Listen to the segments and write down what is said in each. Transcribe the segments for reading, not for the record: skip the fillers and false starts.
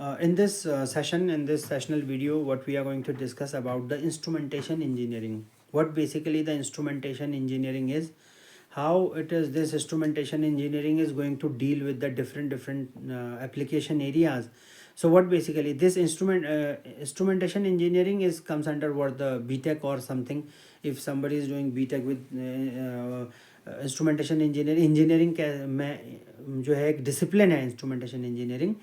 In this session, in this sessional video, what we are going to discuss about the instrumentation engineering. What basically the instrumentation engineering is, how it is this instrumentation engineering is going to deal with the different application areas. So what basically this instrumentation engineering is comes under what the BTech or something. If somebody is doing BTech with instrumentation engineering में जो है एक discipline है instrumentation engineering.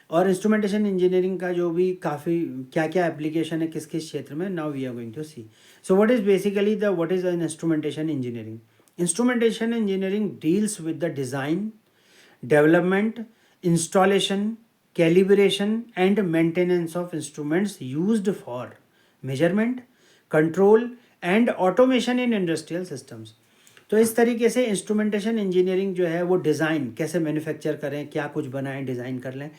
और instrumentation engineering का जो भी काफ़ी क्या क्या एप्लीकेशन है किस किस क्षेत्र में, now we are going to see. So what is basically the what is an instrumentation engineering. Instrumentation engineering deals with the design, development, installation, calibration and maintenance of instruments used for measurement, control and automation in industrial systems. तो इस तरीके से instrumentation engineering जो है वो design कैसे manufacture करें, क्या कुछ बनाएं, डिज़ाइन कर लें,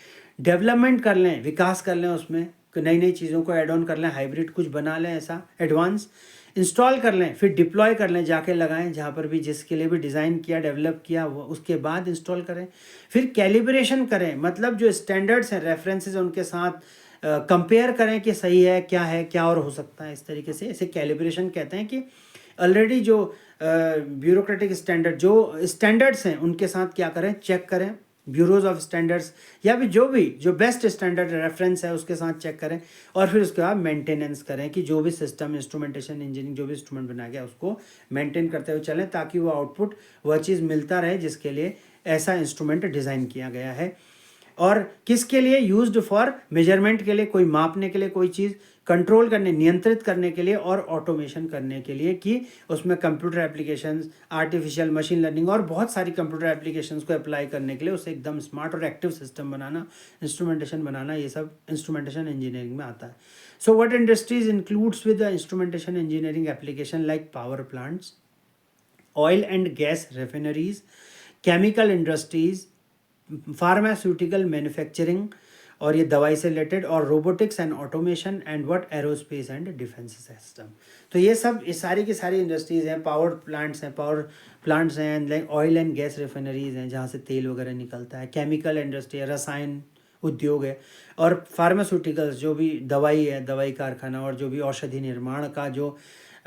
डेवलपमेंट कर लें, विकास कर लें, उसमें नई नई चीज़ों को ऐड ऑन कर लें, हाइब्रिड कुछ बना लें ऐसा एडवांस, इंस्टॉल कर लें, फिर डिप्लॉय कर लें, जाके लगाएं जहाँ पर भी जिसके लिए भी डिज़ाइन किया, डेवलप किया, वो उसके बाद इंस्टॉल करें. फिर कैलिब्रेशन करें, मतलब जो स्टैंडर्ड्स हैं, रेफरेंसेस हैं, उनके साथ कंपेयर करें कि सही है, क्या और हो सकता है. इस तरीके से इसे कैलिब्रेशन कहते हैं कि ऑलरेडी जो ब्यूरोक्रेटिक स्टैंडर्ड जो स्टैंडर्ड्स हैं उनके साथ क्या करें, चेक करें, ब्यूरोज ऑफ स्टैंडर्ड्स या भी जो बेस्ट स्टैंडर्ड रेफरेंस है उसके साथ चेक करें. और फिर उसके बाद मेंटेनेंस करें कि जो भी सिस्टम इंस्ट्रूमेंटेशन इंजीनियरिंग जो भी इंस्ट्रूमेंट बनाया गया उसको मेंटेन करते हुए चलें, ताकि वो आउटपुट वह चीज़ मिलता रहे जिसके लिए ऐसा इंस्ट्रूमेंट डिज़ाइन किया गया है. और किसके लिए, यूज्ड फॉर मेजरमेंट के लिए, कोई मापने के लिए कोई चीज़, कंट्रोल करने, नियंत्रित करने के लिए, और ऑटोमेशन करने के लिए कि उसमें computer applications, artificial machine learning और बहुत सारी कंप्यूटर एप्लीकेशंस को अप्लाई करने के लिए उसे एकदम स्मार्ट और एक्टिव सिस्टम बनाना, इंस्ट्रूमेंटेशन बनाना, ये सब इंस्ट्रूमेंटेशन इंजीनियरिंग में आता है. So what industries includes with the instrumentation engineering application like power plants, oil and gas refineries, chemical industries, pharmaceutical manufacturing और ये दवाई से रिलेटेड, और robotics and automation and what aerospace and defence system. तो ये सब ये सारी की सारी इंडस्ट्रीज़ हैं, पावर प्लांट्स हैं, like oil and gas refineries हैं जहाँ से तेल वगैरह निकलता है, केमिकल इंडस्ट्री है, रसायन उद्योग है, और फार्मास्यूटिकल्स जो भी दवाई है, दवाई कारखाना, और जो भी औषधि निर्माण का जो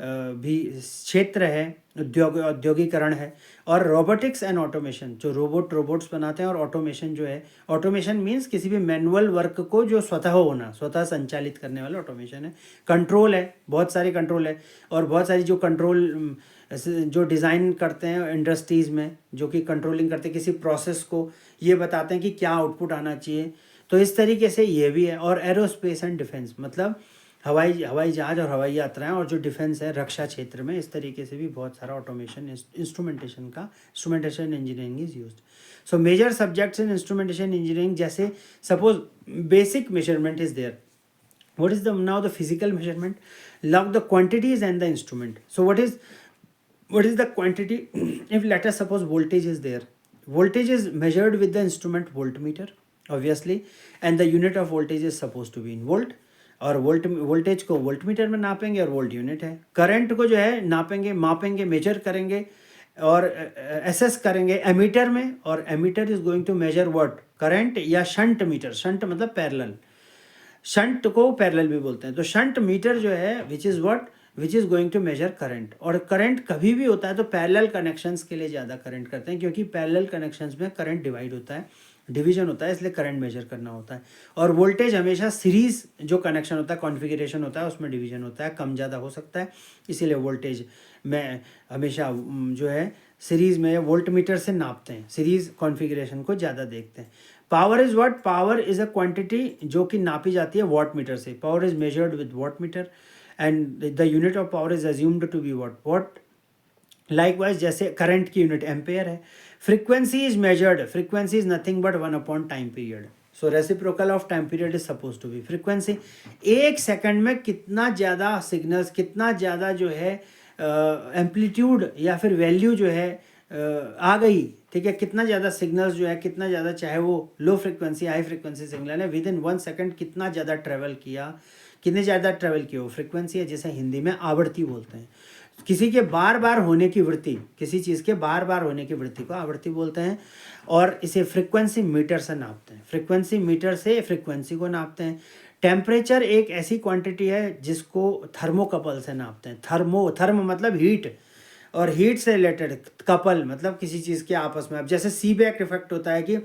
भी क्षेत्र है, औद्योगिकरण है, और रोबोटिक्स एंड ऑटोमेशन जो रोबोट्स बनाते हैं, और ऑटोमेशन जो है, ऑटोमेशन मीन्स किसी भी मैनुअल वर्क को जो स्वतः संचालित करने वाला ऑटोमेशन है. कंट्रोल है, बहुत सारे कंट्रोल है, और बहुत सारी जो कंट्रोल जो डिज़ाइन करते हैं इंडस्ट्रीज़ में, जो कि कंट्रोलिंग करते हैं किसी प्रोसेस को, ये बताते हैं कि क्या आउटपुट आना चाहिए. तो इस तरीके से ये भी है. और एरोस्पेस एंड डिफेंस मतलब हवाई जहाज़ और हवाई यात्राएं, और जो डिफेंस है रक्षा क्षेत्र में, इस तरीके से भी बहुत सारा automation instrumentation engineering is used. So major subjects in instrumentation engineering, जैसे suppose basic measurement is there. What is the now the physical measurement, log the quantities and the instrument. So what is the quantity, if let us suppose voltage is there, voltage is measured with the instrument voltmeter obviously, and the unit of voltage is supposed to be in volt. और voltage को voltmeter में नापेंगे और volt unit है. Current को जो है नापेंगे, मापेंगे, major करेंगे और एसेस करेंगे एमीटर में, और ammeter is going to measure what, current या शंट मीटर. शंट मतलब पैरेलल, शंट को पैरेलल भी बोलते हैं. तो शंट मीटर जो है which is going to measure current. और करंट कभी भी होता है तो पैरेलल कनेक्शंस के लिए ज़्यादा करंट करते हैं, क्योंकि पैरेलल कनेक्शंस में करंट डिवाइड होता है, डिवीजन होता है, इसलिए करंट मेजर करना होता है. और वोल्टेज हमेशा सीरीज जो कनेक्शन होता है, कॉन्फ़िगरेशन होता है, उसमें डिवीजन होता है, कम ज़्यादा हो सकता है, इसीलिए वोल्टेज में हमेशा जो है सीरीज़ में वोल्टमीटर से नापते हैं, सीरीज़ कॉन्फ़िगरेशन को ज़्यादा देखते हैं. Power is what, power is a quantity जो कि नापी जाती है वॉट मीटर से. Power is measured with watt meter and the unit of power is assumed to be watt. Likewise जैसे करंट की यूनिट एम्पेयर है. Frequency is measured, frequency is nothing but 1 time period. So reciprocal of time period is suppose to be frequency. एक second में कितना ज़्यादा signals, कितना ज़्यादा जो है एम्पलीट्यूड या फिर वैल्यू जो है आ गई, ठीक है, कितना ज़्यादा सिग्नल्स जो है, कितना ज़्यादा, चाहे वो low frequency high frequency signal है, विद इन 1 सेकंड कितना ज़्यादा ट्रेवल किया, कितने ज़्यादा ट्रेवल किया, वो फ्रिक्वेंसी है, जिसे हिंदी में आवृत्ति बोलते हैं. किसी के बार बार होने की वृत्ति, किसी चीज़ के बार बार होने की वृत्ति को आवृत्ति बोलते हैं। और इसे फ्रिक्वेंसी मीटर से नापते हैं, फ्रिक्वेंसी मीटर से फ्रिक्वेंसी को नापते हैं। टेम्परेचर एक ऐसी क्वांटिटी है जिसको थर्मोकपल से नापते हैं। थर्म मतलब हीट, और हीट से रिलेटेड कपल मतलब किसी चीज़ के आपस में। अब जैसे सीबैक इफेक्ट होता है कि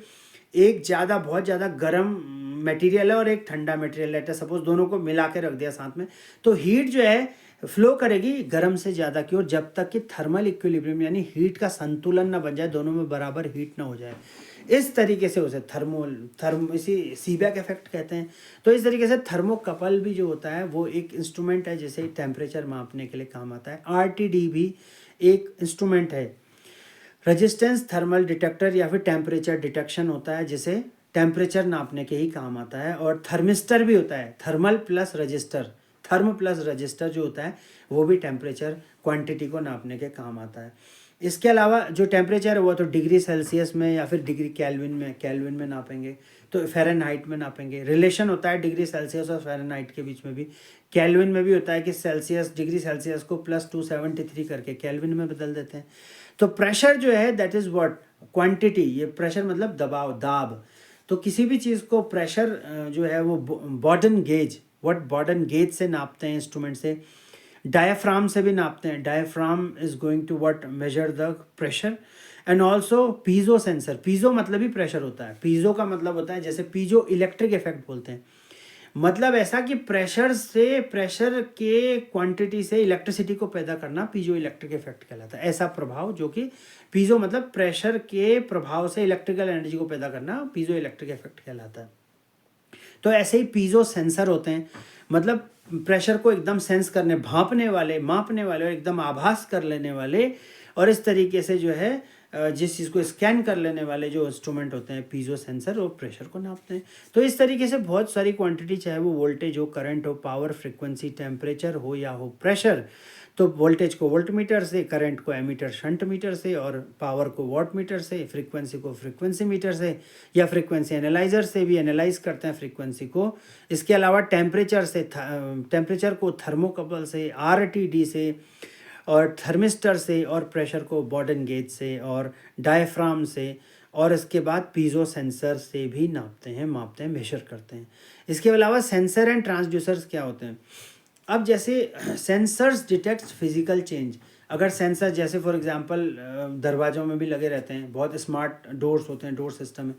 एक ज़्यादा बहुत ज़्यादा गर्म मटेरियल है और एक ठंडा मटेरियल है, सपोज दोनों को मिला के रख दिया साथ में, तो हीट जो है फ्लो करेगी गर्म से ज़्यादा की ओर, जब तक कि थर्मल इक्विलिब्रियम यानी हीट का संतुलन ना बन जाए, दोनों में बराबर हीट ना हो जाए। इस तरीके से उसे इसी सीबैक इफेक्ट कहते हैं। तो इस तरीके से थर्मोकपल भी जो होता है वो एक इंस्ट्रूमेंट है जिसे टेम्परेचर मापने के लिए काम आता है। आरटीडी भी एक इंस्ट्रूमेंट है, रेजिस्टेंस थर्मल डिटेक्टर या फिर टेम्परेचर डिटेक्शन होता है, जिसे टेम्परेचर नापने के ही काम आता है। और थर्मिस्टर भी होता है, thermal plus resistor, therm plus resistor जो होता है वो भी टेम्परेचर क्वांटिटी को नापने के काम आता है। इसके अलावा जो टेम्परेचर है वो तो डिग्री सेल्सियस में या फिर डिग्री केल्विन में नापेंगे, तो फ़ारेनहाइट में नापेंगे। रिलेशन होता है डिग्री सेल्सियस और फ़ारेनहाइट के बीच में भी। केल्विन में भी होता है कि डिग्री सेल्सियस को +273 करके केल्विन में बदल देते हैं। तो प्रेशर जो है दैट इज़ व्हाट क्वांटिटी, ये प्रेशर मतलब दबाव, दाब। तो किसी भी चीज़ को प्रेशर जो है वो बॉर्डन गेज से नापते हैं इंस्ट्रूमेंट से। डायफ्राम से भी नापते हैं, diaphragm is going to what measure the pressure. And also piezo sensor, piezo मतलब ही प्रेशर होता है। पीजो का मतलब होता है, जैसे पीजो इलेक्ट्रिक इफेक्ट बोलते हैं, मतलब ऐसा कि प्रेशर के क्वांटिटी से इलेक्ट्रिसिटी को पैदा करना पीजो इलेक्ट्रिक इफेक्ट कहलाता है। ऐसा प्रभाव जो कि पीजो मतलब प्रेशर के प्रभाव से इलेक्ट्रिकल एनर्जी को पैदा करना पीजो इलेक्ट्रिक इफेक्ट कहलाता है। तो ऐसे ही पीजो सेंसर होते हैं, मतलब प्रेशर को एकदम सेंस करने, मापने वाले और एकदम आभास कर लेने वाले, और इस तरीके से जो है जिस चीज़ को स्कैन कर लेने वाले जो इंस्ट्रूमेंट होते हैं पीजो सेंसर, वो प्रेशर को नापते हैं। तो इस तरीके से बहुत सारी क्वांटिटी, चाहे वो वोल्टेज हो, करंट हो, पावर, फ्रीक्वेंसी, टेम्परेचर हो या हो प्रेशर, तो वोल्टेज को वोल्ट मीटर से, करंट को एमीटर शंट मीटर से, और पावर को वॉट मीटर से, फ्रीक्वेंसी को फ्रीक्वेंसी मीटर से या फ्रीक्वेंसी एनालाइजर से भी एनालाइज करते हैं फ्रीक्वेंसी को। इसके अलावा टेम्परेचर को थर्मोकपल से, आरटीडी से, और थर्मिस्टर से, और प्रेशर को बॉर्डन गेज से और डायफ्राम से, और इसके बाद पीजो सेंसर से भी मापते हैं, मेजर करते हैं। इसके अलावा सेंसर एंड ट्रांसड्यूसर्स क्या होते हैं? अब जैसे सेंसर्स डिटेक्ट्स फिजिकल चेंज। अगर सेंसर जैसे फॉर एग्जांपल दरवाज़ों में भी लगे रहते हैं, बहुत स्मार्ट डोर्स होते हैं, डोर सिस्टम में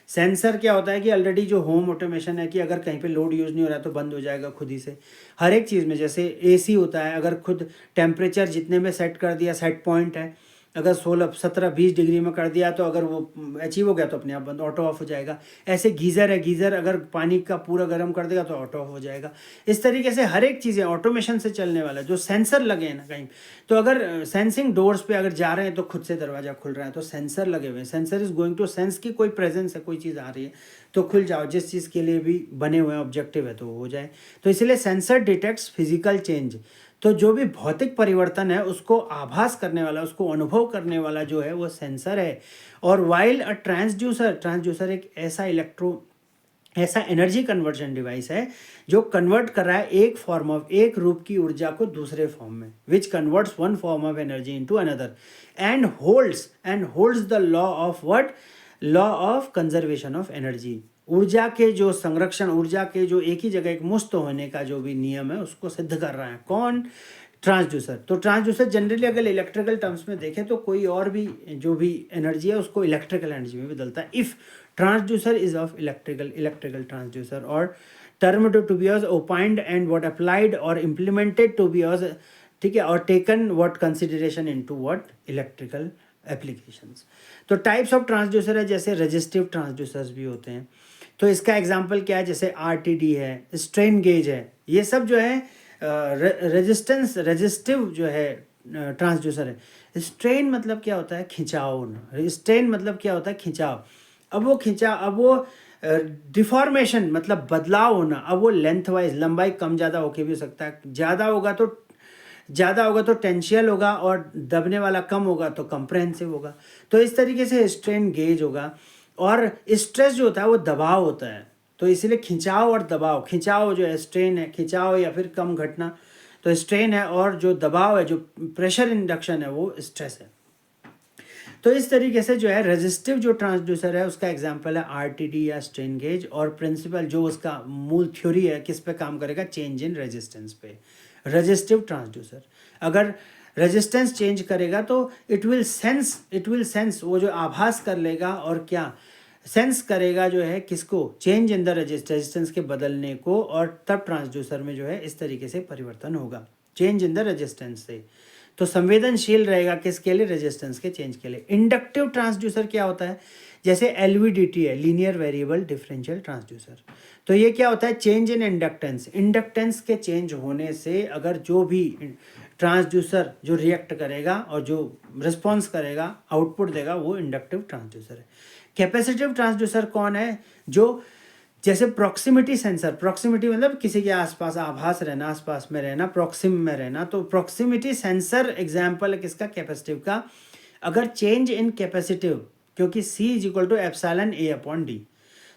सेंसर क्या होता है कि ऑलरेडी जो होम ऑटोमेशन है कि अगर कहीं पे लोड यूज़ नहीं हो रहा है तो बंद हो जाएगा खुद ही से। हर एक चीज़ में, जैसे एसी होता है, अगर खुद टेम्परेचर जितने में सेट कर दिया, सेट पॉइंट है, अगर 16, 17, 20 डिग्री में कर दिया तो अगर वो अचीव हो गया तो अपने आप बंद, ऑटो ऑफ हो जाएगा। ऐसे गीज़र है, गीज़र अगर पानी का पूरा गर्म कर देगा तो ऑटो ऑफ हो जाएगा। इस तरीके से हर एक चीज़ें ऑटोमेशन से चलने वाला, जो सेंसर लगे हैं ना कहीं, तो अगर सेंसिंग डोर्स पे अगर जा रहे हैं तो खुद से दरवाज़ा खुल रहा है, तो सेंसर लगे हुए हैं। Sensor is going to sense की कोई प्रेजेंस है, कोई चीज़ आ रही है तो खुल जाओ, जिस चीज़ के लिए भी बने हुए हैं ऑब्जेक्टिव है तो वो हो जाए। तो इसलिए सेंसर डिटेक्ट्स फिजिकल चेंज। तो जो भी भौतिक परिवर्तन है उसको आभास करने वाला, उसको अनुभव करने वाला जो है वो सेंसर है। और वाइल अ ट्रांसड्यूसर एक ऐसा एनर्जी कन्वर्जन डिवाइस है जो कन्वर्ट कर रहा है एक रूप की ऊर्जा को दूसरे फॉर्म में, which converts one form of energy into another and holds the law of conservation of energy. ऊर्जा के जो संरक्षण, ऊर्जा के जो एक ही जगह एक मुस्त होने का जो भी नियम है उसको सिद्ध कर रहा है कौन? ट्रांसड्यूसर। तो ट्रांसड्यूसर जनरली अगर इलेक्ट्रिकल टर्म्स में देखें तो कोई और भी जो भी एनर्जी है उसको इलेक्ट्रिकल एनर्जी में बदलता है। If transducer is of electrical transducer, और term to be as opined and what applied और इम्प्लीमेंटेड टू बी ऑज, ठीक है, और taken what consideration into what electrical applications. तो टाइप्स ऑफ ट्रांसड्यूसर है, जैसे रजिस्टिव ट्रांसड्यूसर्स भी होते हैं। तो इसका एग्जांपल क्या है? जैसे आरटीडी है, स्ट्रेन गेज है, ये सब जो है रजिस्टिव जो है ट्रांसड्यूसर है। स्ट्रेन मतलब क्या होता है? खिंचाव। स्ट्रेन मतलब क्या होता है? खिंचाव। अब वो डिफॉर्मेशन मतलब बदलाव होना। अब वो लेंथ वाइज, लंबाई कम ज़्यादा होके भी हो सकता है, ज़्यादा होगा तो टेंशियल होगा, और दबने वाला कम होगा तो कंप्रेहेंसिव होगा। तो इस तरीके से स्ट्रेन गेज होगा। और स्ट्रेस जो होता है वो दबाव होता है, तो इसीलिए खिंचाव और दबाव, खिंचाव जो है स्ट्रेन है, खिंचाव या फिर कम घटना, तो स्ट्रेन है, और जो दबाव है, जो प्रेशर इंडक्शन है, वो स्ट्रेस है। तो इस तरीके से जो है रेजिस्टिव जो ट्रांसड्यूसर है उसका एग्जांपल है आरटीडी या स्ट्रेन गेज, और प्रिंसिपल जो उसका मूल थ्योरी है किस पे काम करेगा, चेंज इन रेजिस्टेंस पे। रेजिस्टिव ट्रांसड्यूसर अगर रेजिस्टेंस चेंज करेगा तो इट विल सेंस, वो जो आभास कर लेगा और क्या सेंस करेगा जो है किसको, चेंज इन द रेजिस्टेंस के बदलने को, और तब ट्रांसड्यूसर में जो है इस तरीके से परिवर्तन होगा चेंज इन द रेजिस्टेंस से। तो संवेदनशील रहेगा किसके लिए, रेजिस्टेंस के चेंज के लिए। इंडक्टिव ट्रांसड्यूसर क्या होता है, जैसे एलवीडीटी है, लीनियर वेरिएबल डिफरेंशियल ट्रांसड्यूसर। तो ये क्या होता है, चेंज इन इंडक्टेंस के चेंज होने से अगर जो भी ट्रांसड्यूसर जो रिएक्ट करेगा और जो रिस्पॉन्स करेगा, आउटपुट देगा, वो इंडक्टिव ट्रांसड्यूसर है। कैपेसिटिव ट्रांसड्यूसर कौन है, जो जैसे प्रॉक्सिमिटी सेंसर, प्रॉक्सिमिटी मतलब किसी के आसपास आभास रहना, आसपास में रहना, प्रॉक्सिम में रहना, तो प्रॉक्सिमिटी सेंसर एग्जाम्पल है किसका, कैपेसिटिव का। अगर चेंज इन कैपेसिटिव, क्योंकि C is equal to epsilon A upon D,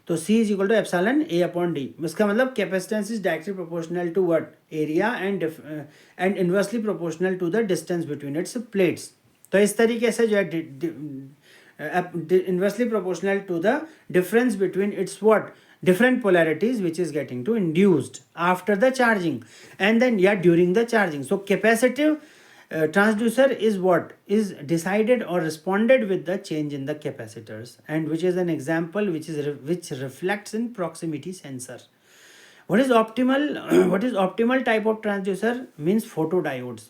तो C is equal to epsilon A upon D, इसका मतलब capacitance is directly proportional to what, area, and inversely proportional to the distance between its plates. तो इस तरीके से जो है inversely proportional to the difference between its what, different polarities which is getting to induced after the charging and then during the charging. So capacitive transducer is what is decided or responded with the change in the capacitors, and which is an example which reflects in proximity sensor. What is optimal what is optimal type of transducer means photodiodes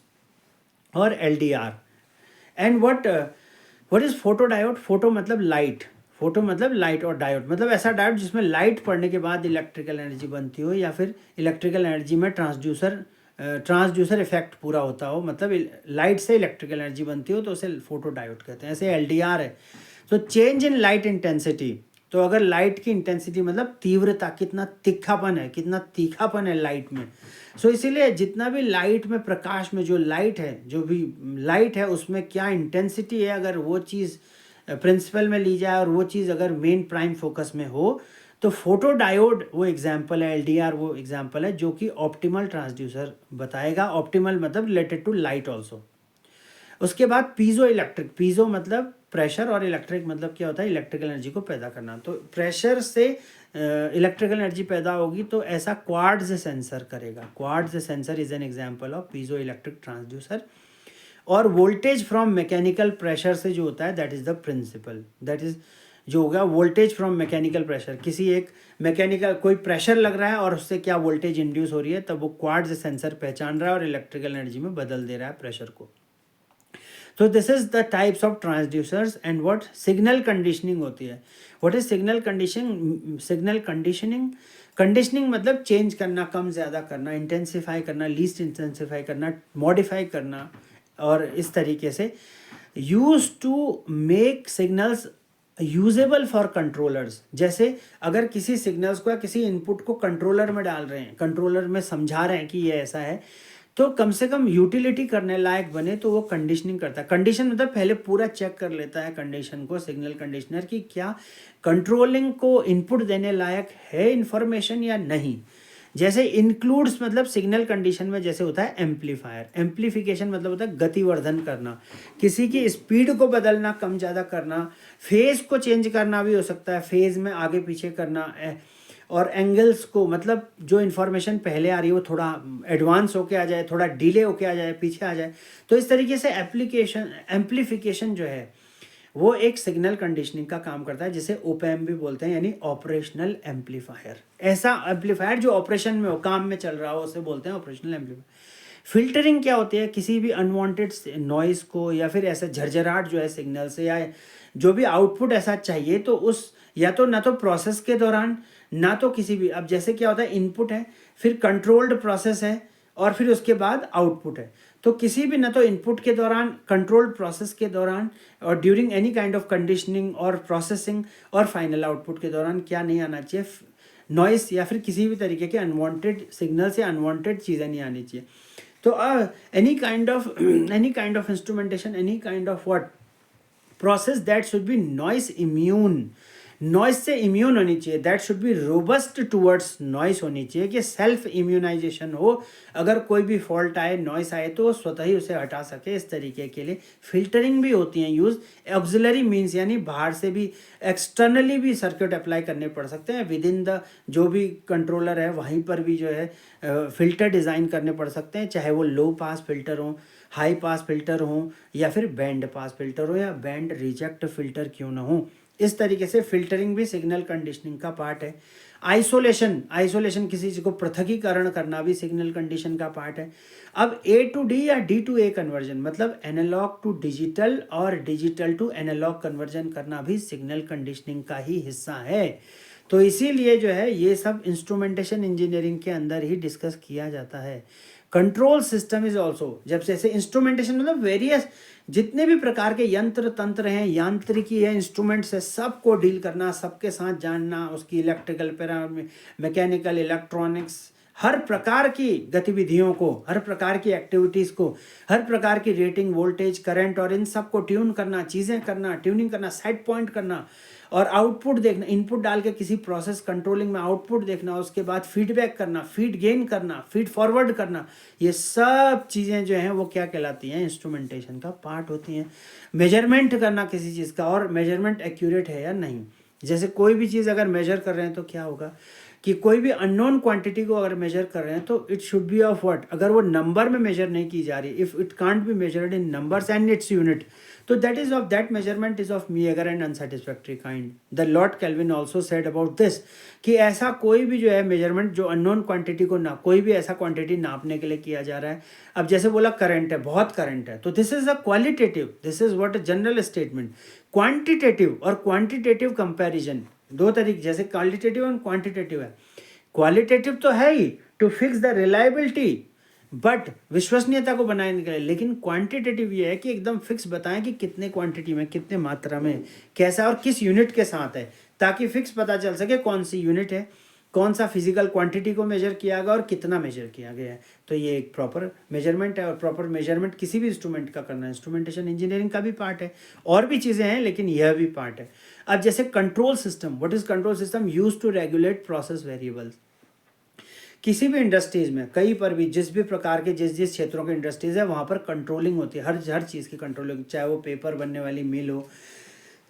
or LDR. And what is photodiode, photo मतलब light, photo मतलब light, और diode मतलब ऐसा diode जिसमें light पड़ने के बाद electrical energy बनती हो, या फिर इलेक्ट्रिकल एनर्जी में ट्रांसड्यूसर इफेक्ट पूरा होता हो, मतलब लाइट से इलेक्ट्रिकल एनर्जी बनती हो, तो उसे फोटो डायोड कहते हैं। ऐसे एलडीआर है, तो चेंज इन लाइट इंटेंसिटी, तो अगर लाइट की इंटेंसिटी मतलब तीव्रता, कितना तीखापन है, कितना तीखापन है लाइट में, सो इसीलिए जितना भी लाइट में, प्रकाश में जो लाइट है, जो भी लाइट है उसमें क्या इंटेंसिटी है, अगर वो चीज़ प्रिंसिपल में ली जाए और वो चीज़ अगर मेन प्राइम फोकस में हो, तो फोटो डायोड वो एग्जाम्पल है, एलडीआर वो एग्जाम्पल है जो कि ऑप्टिमल ट्रांसड्यूसर बताएगा। ऑप्टिमल मतलब रिलेटेड टू लाइट ऑल्सो। उसके बाद पीजो इलेक्ट्रिक, पीजो मतलब प्रेशर, और इलेक्ट्रिक मतलब क्या होता है, इलेक्ट्रिकल एनर्जी को पैदा करना। तो प्रेशर से इलेक्ट्रिकल एनर्जी पैदा होगी, तो ऐसा क्वार्ट्ज सेंसर करेगा। Quartz sensor is an example of piezo electric transducer. और वोल्टेज फ्रॉम मैकेनिकल प्रेशर से जो होता है, that is the principle, that is जो होगा वोल्टेज फ्रॉम मैकेनिकल प्रेशर, किसी एक मैकेनिकल कोई प्रेशर लग रहा है और उससे क्या वोल्टेज इंड्यूस हो रही है, तब वो क्वार्ट्ज सेंसर पहचान रहा है और इलेक्ट्रिकल एनर्जी में बदल दे रहा है प्रेशर को। तो this is the types of transducers. And what signal conditioning होती है। What is signal conditioning, signal conditioning मतलब चेंज करना, कम ज़्यादा करना, इंटेंसिफाई करना, लीस्ट इंटेंसिफाई करना, मॉडिफाई करना, और इस तरीके से use to make signals usable for controllers. जैसे अगर किसी सिग्नल्स को या किसी इनपुट को कंट्रोलर में डाल रहे हैं, कंट्रोलर में समझा रहे हैं कि ये ऐसा है, तो कम से कम यूटिलिटी करने लायक बने, तो वो कंडीशनिंग करता है। कंडीशन मतलब पहले पूरा चेक कर लेता है कंडीशन को, सिग्नल कंडीशनर की क्या कंट्रोलिंग को इनपुट देने लायक है इंफॉर्मेशन या नहीं। जैसे इंक्लूड्स मतलब सिग्नल कंडीशन में जैसे होता है एम्पलीफायर, एम्पलीफिकेशन मतलब होता है गतिवर्धन करना, किसी की स्पीड को बदलना, कम ज़्यादा करना, फेज को चेंज करना भी हो सकता है, फेज में आगे पीछे करना, और एंगल्स को मतलब जो इन्फॉर्मेशन पहले आ रही है वो थोड़ा एडवांस होके आ जाए, थोड़ा डिले होके आ जाए, पीछे आ जाए। तो इस तरीके से एम्पलीफिकेशन जो है वो एक सिग्नल कंडीशनिंग का काम करता है, जिसे ओपैम्प भी बोलते हैं, यानी ऑपरेशनल एम्पलीफायर। ऐसा एम्पलीफायर जो ऑपरेशन में हो, काम में चल रहा हो, उसे बोलते हैं ऑपरेशनल एम्पलीफायर। फिल्टरिंग क्या होती है, किसी भी अनवांटेड नॉइस को या फिर ऐसा झरझराहट जो है सिग्नल से, या जो भी आउटपुट ऐसा चाहिए, तो उस या तो ना तो प्रोसेस के दौरान, ना तो किसी भी, अब जैसे क्या होता है इनपुट है, फिर कंट्रोल्ड प्रोसेस है, और फिर उसके बाद आउटपुट है, तो किसी भी ना तो इनपुट के दौरान, कंट्रोल्ड प्रोसेस के दौरान, और during any kind of conditioning और प्रोसेसिंग, और फाइनल आउटपुट के दौरान क्या नहीं आना चाहिए, नॉइस या फिर किसी भी तरीके के अनवांटेड सिग्नल से अनवांटेड चीज़ें नहीं आनी चाहिए। तो any kind of instrumentation, any kind of what process that should be noise immune. Noise से इम्यून होनी चाहिए, that should be robust towards noise होनी चाहिए, कि सेल्फ इम्यूनाइजेशन हो, अगर कोई भी फॉल्ट आए, नॉइस आए तो वो स्वतः ही उसे हटा सके। इस तरीके के लिए फिल्टरिंग भी होती हैं यूज़, ऑक्सिलरी मीन्स यानी बाहर से भी एक्सटर्नली भी सर्किट अप्लाई करने पड़ सकते हैं, विद इन द जो भी कंट्रोलर है वहीं पर भी जो है फिल्टर डिज़ाइन करने पड़ सकते हैं, चाहे वो लो पास फिल्टर हो, हाई पास फिल्टर हो, या फिर बैंड पास फिल्टर हो, या बैंड रिजेक्ट फिल्टर क्यों ना हो। इस तरीके से फिल्टरिंग भी सिग्नल कंडीशनिंग का पार्ट है। आइसोलेशन किसी चीज़ को पृथकीकरण करना भी सिग्नल कंडीशन का पार्ट है। अब ए टू डी या डी टू ए कन्वर्जन, मतलब एनालॉग टू डिजिटल और डिजिटल टू एनालॉग कन्वर्जन करना भी सिग्नल कंडीशनिंग का ही हिस्सा है। तो इसीलिए जो है ये सब इंस्ट्रूमेंटेशन इंजीनियरिंग के अंदर ही डिस्कस किया जाता है। कंट्रोल सिस्टम इज ऑल्सो, जब जैसे इंस्ट्रूमेंटेशन मतलब वेरियस जितने भी प्रकार के यंत्र तंत्र हैं, यांत्रिकी है, इंस्ट्रूमेंट्स है, सबको डील करना, सबके साथ जानना, उसकी इलेक्ट्रिकल मैकेनिकल इलेक्ट्रॉनिक्स, हर प्रकार की गतिविधियों को, हर प्रकार की एक्टिविटीज़ को, हर प्रकार की रेटिंग, वोल्टेज, करंट और इन सब को ट्यून करना, चीज़ें करना, ट्यूनिंग करना, सेट पॉइंट करना, और आउटपुट देखना, इनपुट डाल के किसी प्रोसेस कंट्रोलिंग में आउटपुट देखना, उसके बाद फीडबैक करना, फीड गेन करना, फीड फॉरवर्ड करना, ये सब चीज़ें जो हैं वो क्या कहलाती हैं, इंस्ट्रूमेंटेशन का पार्ट होती हैं। मेजरमेंट करना किसी चीज़ का, और मेजरमेंट एक्यूरेट है या नहीं। जैसे कोई भी चीज़ अगर मेजर कर रहे हैं तो क्या होगा कि कोई भी अननोन क्वांटिटी को अगर मेजर कर रहे हैं तो it should be of what, अगर वो नंबर में मेजर नहीं की जा रही, if it can't be measured in numbers and its unit, तो that is of that measurement is of meager and unsatisfactory kind. The Lord Kelvin also said about this, कि ऐसा कोई भी जो है मेजरमेंट जो अननोन क्वांटिटी को ना, कोई भी ऐसा क्वांटिटी नापने के लिए किया जा रहा है। अब जैसे बोला करंट है, बहुत करंट है, तो this is a qualitative, this is what a general statement. Quantitative और क्वांटिटेटिव कंपैरिजन दो तरीके, जैसे क्वालिटेटिव और क्वांटिटेटिव है। क्वालिटेटिव तो है ही to fix the reliability, but विश्वसनीयता को बनाने के लिए, लेकिन क्वांटिटेटिव ये है कि एकदम फिक्स बताएं कि कितने क्वांटिटी में, कितने मात्रा में, कैसा और किस यूनिट के साथ है, ताकि फिक्स पता चल सके कौन सी यूनिट है, कौन सा फिजिकल क्वांटिटी को मेजर किया गया और कितना मेजर किया गया है। तो ये एक प्रॉपर मेजरमेंट है, और प्रॉपर मेजरमेंट किसी भी इंस्ट्रूमेंट का करना इंस्ट्रूमेंटेशन इंजीनियरिंग का भी पार्ट है। और भी चीज़ें हैं लेकिन यह भी पार्ट है। अब जैसे control system, what is control system? Use to regulate process variables. किसी भी इंडस्ट्रीज में, कहीं पर भी, जिस भी प्रकार के जिस क्षेत्रों के इंडस्ट्रीज है वहाँ पर कंट्रोलिंग होती है, हर चीज़ की कंट्रोलिंग, चाहे वो पेपर बनने वाली मिल हो,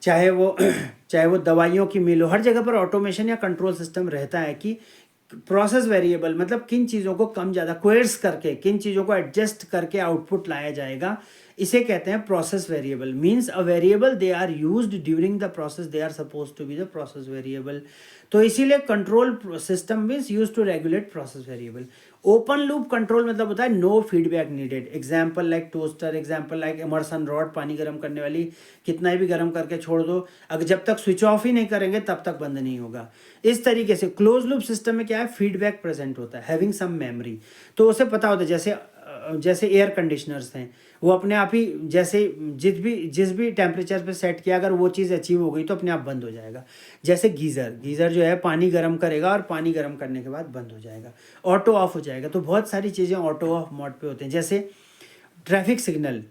चाहे वो दवाइयों की मिल हो, हर जगह पर ऑटोमेशन या कंट्रोल सिस्टम रहता है कि प्रोसेस वेरिएबल मतलब किन चीज़ों को कम ज़्यादा क्वेर्स करके, किन चीज़ों को एडजस्ट करके आउटपुट लाया जाएगा, इसे कहते हैं process variable. Means a variable they are used during the process, they are suppose to be the process variable. तो इसीलिए control system means use to regulate process variable. Open loop control मतलब होता है no feedback needed. Example like toaster, example like immersion rod, पानी गर्म करने वाली, कितना भी गर्म करके छोड़ दो, अगर जब तक स्विच ऑफ ही नहीं करेंगे तब तक बंद नहीं होगा। इस तरीके से क्लोज लूप सिस्टम में क्या है, फीडबैक प्रेजेंट होता है, हैविंग सम मेमोरी। तो उसे पता होता है, जैसे एयर कंडीशनर्स हैं, वो अपने आप ही जैसे जिस भी टेम्परेचर पे सेट किया, अगर वो चीज़ अचीव हो गई तो अपने आप बंद हो जाएगा। जैसे गीज़र जो है पानी गर्म करेगा और पानी गर्म करने के बाद बंद हो जाएगा, ऑटो ऑफ हो जाएगा। तो बहुत सारी चीज़ें ऑटो ऑफ मोड पे होते हैं। जैसे ट्रैफिक सिग्नल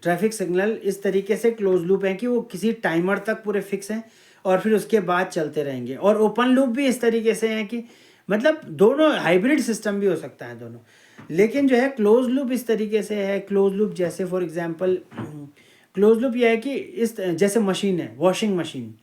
इस तरीके से क्लोज लूप है कि वो किसी टाइमर तक पूरे फिक्स हैं और फिर उसके बाद चलते रहेंगे। और ओपन लूप भी इस तरीके से है कि मतलब दोनों हाइब्रिड सिस्टम भी हो सकता है दोनों। लेकिन जो है क्लोज लूप इस तरीके से है, क्लोज लूप जैसे फॉर एग्जांपल क्लोज लूप यह है कि इस जैसे मशीन है, वॉशिंग मशीन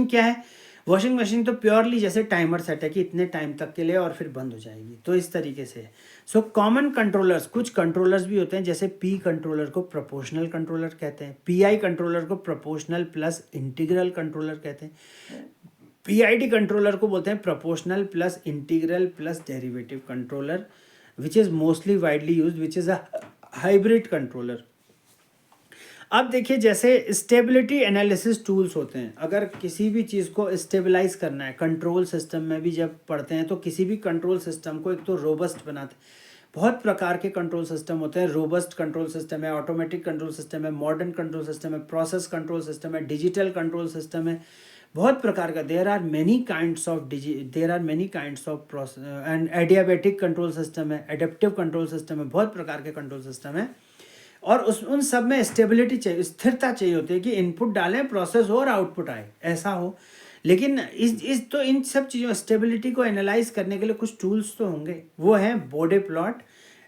क्या है, वॉशिंग मशीन तो प्योरली जैसे टाइमर सेट है कि इतने टाइम तक के लिए और फिर बंद हो जाएगी, तो इस तरीके से है। सो कॉमन कंट्रोलर्स, कुछ कंट्रोलर्स भी होते हैं, जैसे पी कंट्रोलर को प्रोपोर्शनल कंट्रोलर कहते हैं, पीआई कंट्रोलर को प्रोपोर्शनल प्लस इंटीग्रल कंट्रोलर कहते हैं, पीआईडी कंट्रोलर को बोलते हैं proportional plus integral plus derivative controller, which is mostly widely used, which is a hybrid controller. अब देखिए, जैसे स्टेबिलिटी एनालिसिस टूल्स होते हैं, अगर किसी भी चीज़ को स्टेबलाइज करना है, कंट्रोल सिस्टम में भी जब पढ़ते हैं तो किसी भी कंट्रोल सिस्टम को एक तो रोबस्ट बनाते हैं। बहुत प्रकार के कंट्रोल सिस्टम होते हैं, रोबस्ट कंट्रोल सिस्टम है, ऑटोमेटिक कंट्रोल सिस्टम है, मॉडर्न कंट्रोल सिस्टम है, प्रोसेस कंट्रोल सिस्टम है, डिजिटल कंट्रोल सिस्टम है, बहुत प्रकार का। There are many kinds of process and adiabatic control system है, एडेप्टिव कंट्रोल सिस्टम है, बहुत प्रकार के कंट्रोल सिस्टम है। और उन सब में स्टेबिलिटी चाहिए, स्थिरता चाहिए होती है कि इनपुट डालें, प्रोसेस हो और आउटपुट आए, ऐसा हो। लेकिन इस तो इन सब चीज़ों स्टेबिलिटी को एनालाइज करने के लिए कुछ टूल्स तो होंगे, वो हैं बोडे प्लॉट,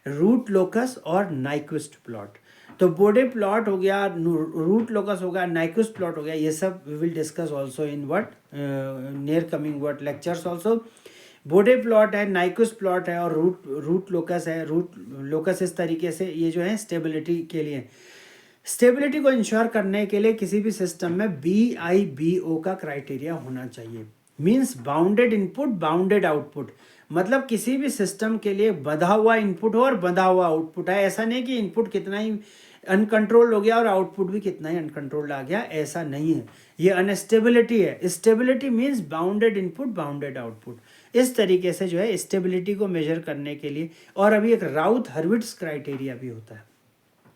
रूट लोकस और नाइक्विस्ट प्लॉट। तो बोडे प्लॉट हो गया, रूट लोकस हो गया, नाइक्विस्ट प्लॉट हो गया, ये सब we will discuss also in what near coming what lectures also. Bode plot है, नाइक्विस्ट प्लॉट है और रूट लोकस है। रूट लोकस इस तरीके से ये जो है स्टेबिलिटी के लिए, स्टेबिलिटी को इंश्योर करने के लिए किसी भी सिस्टम में BIBO का क्राइटेरिया होना चाहिए। Means bounded input bounded output, मतलब किसी भी सिस्टम के लिए बंधा हुआ इनपुट हो और बंधा हुआ आउटपुट है। ऐसा नहीं कि इनपुट कितना ही अनकंट्रोल्ड हो गया और आउटपुट भी कितना ही अनकंट्रोल्ड आ गया, ऐसा नहीं है। ये अनस्टेबिलिटी है। Stability means bounded input bounded output. इस तरीके से जो है स्टेबिलिटी को मेजर करने के लिए, और अभी एक राउथ हर्विट्ज क्राइटेरिया भी होता है,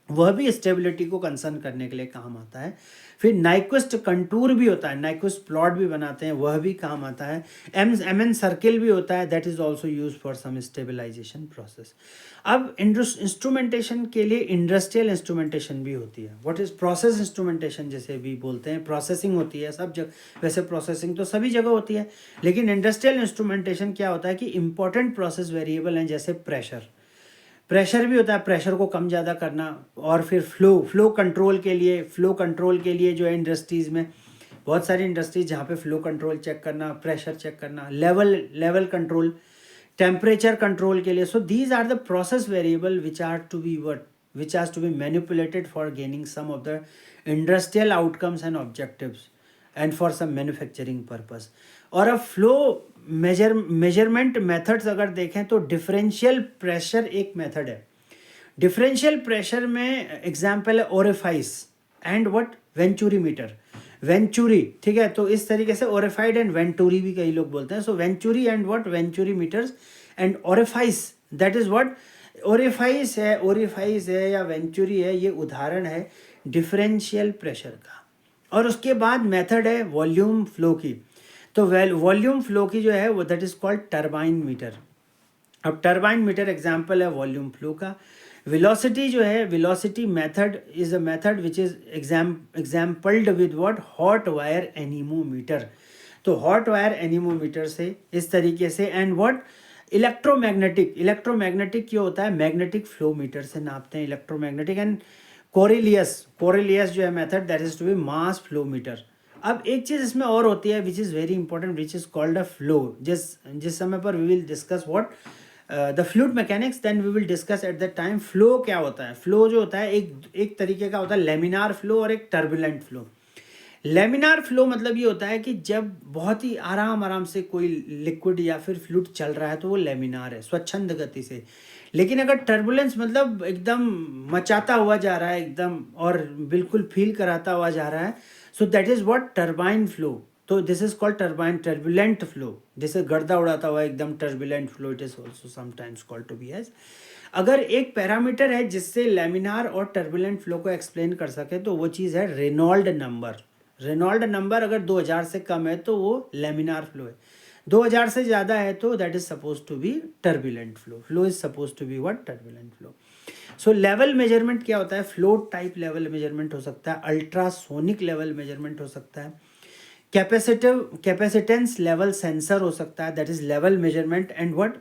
वह भी स्टेबिलिटी को कंसर्न करने के लिए काम आता है। फिर नाइक्विस्ट कंटूर भी होता है, नाइक्विस्ट प्लॉट भी बनाते हैं, वह भी काम आता है। MN सर्किल भी होता है, that is also use for some stabilization process. अब इंस्ट्रूमेंटेशन के लिए इंडस्ट्रियल इंस्ट्रूमेंटेशन भी होती है। व्हाट इज प्रोसेस इंस्ट्रूमेंटेशन जिसे भी बोलते हैं, प्रोसेसिंग होती है सब जगह। वैसे प्रोसेसिंग तो सभी जगह होती है, लेकिन इंडस्ट्रियल इंस्ट्रूमेंटेशन क्या होता है कि इंपॉर्टेंट प्रोसेस वेरिएबल हैं, जैसे प्रेशर भी होता है, प्रेशर को कम ज़्यादा करना। और फिर फ्लो कंट्रोल के लिए जो है इंडस्ट्रीज़ में बहुत सारी इंडस्ट्रीज जहाँ पे फ्लो कंट्रोल चेक करना, प्रेशर चेक करना, लेवल कंट्रोल, टेम्परेचर कंट्रोल के लिए। So these are the process variable which has to be manipulated for gaining some of the industrial outcomes and objectives and for some manufacturing purpose. और अब flow measurement methods अगर देखें तो differential pressure एक method है। Differential pressure में example है orifice and what venturi meter, venturi, ठीक है। तो इस तरीके से ओरिफाइड एंड वेंटूरी भी कई लोग बोलते हैं। So venturi and what venturi meters and orifice, that is what orifice है या वेंचुरी है, ये उदाहरण है डिफरेंशियल प्रेशर का। और उसके बाद मेथड है वॉल्यूम फ्लो की। तो वॉल्यूम फ्लो की जो है वो that is called turbine meter. अब टरबाइन मीटर एग्जाम्पल है वॉल्यूम फ्लो का। वेलोसिटी जो है, velocity method is a method which is exampled with what hot wire anemometer. तो हॉट वायर एनीमोमीटर से इस तरीके से, एंड व्हाट इलेक्ट्रोमैग्नेटिक क्या होता है, मैग्नेटिक फ्लो मीटर से नापते हैं इलेक्ट्रोमैग्नेटिक। एंड कोरिलियस जो है method that is to be mass flow meter. अब एक चीज़ इसमें और होती है which is very important, which is called a flow. जिस समय पर we will discuss what the fluid mechanics, then we will discuss at the time flow क्या होता है। फ्लो जो होता है एक तरीके का होता है लेमिनार फ्लो और एक टर्बुलेंट फ्लो। लेमिनार फ्लो मतलब ये होता है कि जब बहुत ही आराम से कोई लिक्विड या फिर फ्लूइड चल रहा है तो वो लेमिनार है, स्वच्छंद गति से। लेकिन अगर टर्बुलेंस मतलब एकदम मचाता हुआ जा रहा है एकदम, और बिल्कुल फील कराता हुआ जा रहा है, so that is what turbine flow. तो this is called turbulent flow, जैसे गर्दा उड़ाता हुआ एकदम turbulent flow, it is also sometimes called to be as. अगर एक पैरामीटर है जिससे लेमिनार और टर्बुलेंट फ्लो को एक्सप्लेन कर सके तो वो चीज़ है रेनॉल्ड नंबर। अगर 2000 से कम है तो वो लेमिनार फ्लो है, 2000 से ज़्यादा है तो that is suppose to be turbulent flow is suppose to be what turbulent flow. So level measurement क्या होता है, फ्लोट टाइप लेवल मेजरमेंट हो सकता है, अल्ट्रासोनिक लेवल मेजरमेंट हो सकता है, कैपेसिटेंस लेवल सेंसर हो सकता है, that is level measurement. And what